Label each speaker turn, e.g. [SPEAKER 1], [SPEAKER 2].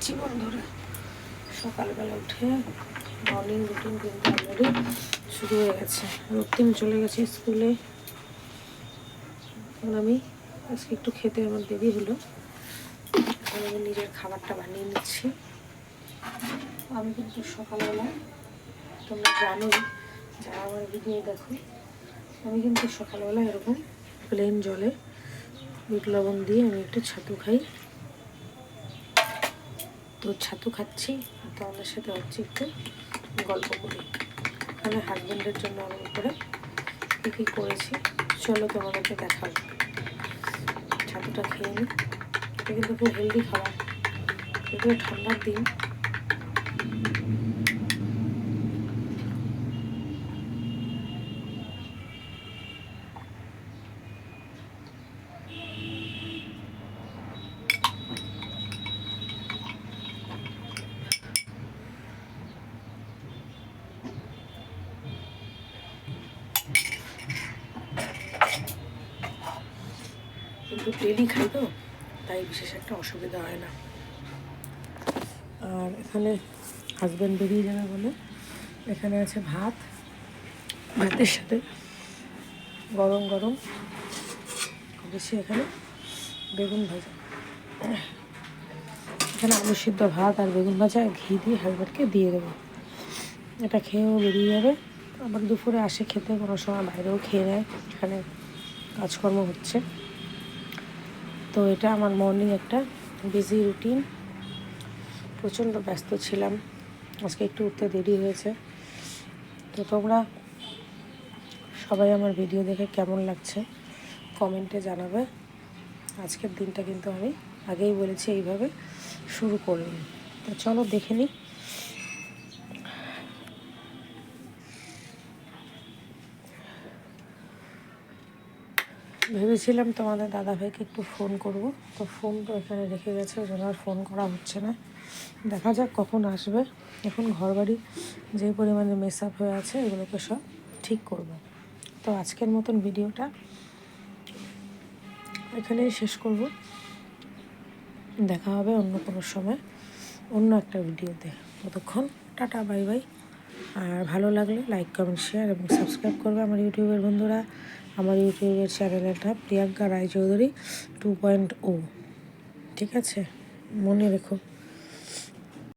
[SPEAKER 1] জীবন ধরে। সকালবেলা উঠে মর্নিং রুটিন কিন্তু অলরেডি শুরু হয়ে গেছে। রক্তিম চলে গেছে স্কুলে। এখন আমি আজকে একটু খেতে আমার দেরি হলো, এখন আমি নিজের খাবারটা বানিয়ে নিচ্ছি। আমি কিন্তু সকালবেলা, তোমরা জানোই যারা আমার ভিডিও দেখো, আমি কিন্তু সকালবেলা এরকম প্লেন জলে বিট লবণ দিয়ে আমি একটু ছাতু খাই। তো ছাতু খাচ্ছি, তোমাদের সাথে হচ্ছে একটু গল্প করি। এখানে হাজব্যান্ডের জন্য আমি করে কী কী করেছি চলো তোমাদেরকে দেখাবো। ছাতুটা খেয়ে নিই, এটা কিন্তু খুব হেলদি খাবার, এগুলো ঠান্ডার দিন। কিন্তু ডেলি খাই তো, তাই বিশেষ একটা অসুবিধা হয় না। আর এখানে হাজব্যান্ড বেরিয়ে যাবে বলে এখানে আছে ভাত, ভাতের সাথে গরম গরম বেশি এখানে বেগুন ভাজা, এখানে আলু সিদ্ধ ভাত আর বেগুন ভাজা ঘি দিয়ে হাজব্যান্ডকে দিয়ে দেবো। এটা খেয়েও বেরিয়ে যাবে। আবার দুপুরে আসে খেতে, কোনো সময় বাইরেও খেয়ে নেয়, এখানে কাজকর্ম হচ্ছে। তো এটা আমার মর্নিং একটা বিজি রুটিন। প্রচণ্ড ব্যস্ত ছিলাম, আজকে একটু উঠতে দেরি হয়েছে। তো তোমরা সবাই আমার ভিডিও দেখে কেমন লাগছে কমেন্টে জানাবে। আজকের দিনটা কিন্তু আমি আগেই বলেছি এইভাবে শুরু করলাম। তো চলো দেখে নিই। ভেবেছিলাম তোমাদের দাদাভাইকে একটু ফোন করব, তো ফোন তো এখানে রেখে গেছে, ওই জন্য আর ফোন করা হচ্ছে না। দেখা যাক কখন আসবে। এখন ঘরবাড়ি যে পরিমাণে মেস আপ হয়ে আছে এগুলোকে সব ঠিক করব। তো আজকের মতন ভিডিওটা এখানেই শেষ করব। দেখা হবে অন্য কোনো সময় অন্য একটা ভিডিওতে। ততক্ষণ টাটা, বাই বাই। আর ভালো লাগলে লাইক, কমেন্ট, শেয়ার এবং সাবস্ক্রাইব করবে আমার ইউটিউবের বন্ধুরা। আমার ইউটিউবের চ্যানেলটা প্রিয়াঙ্কা রায়চৌধুরী 2.0, ঠিক আছে? মনে রেখো।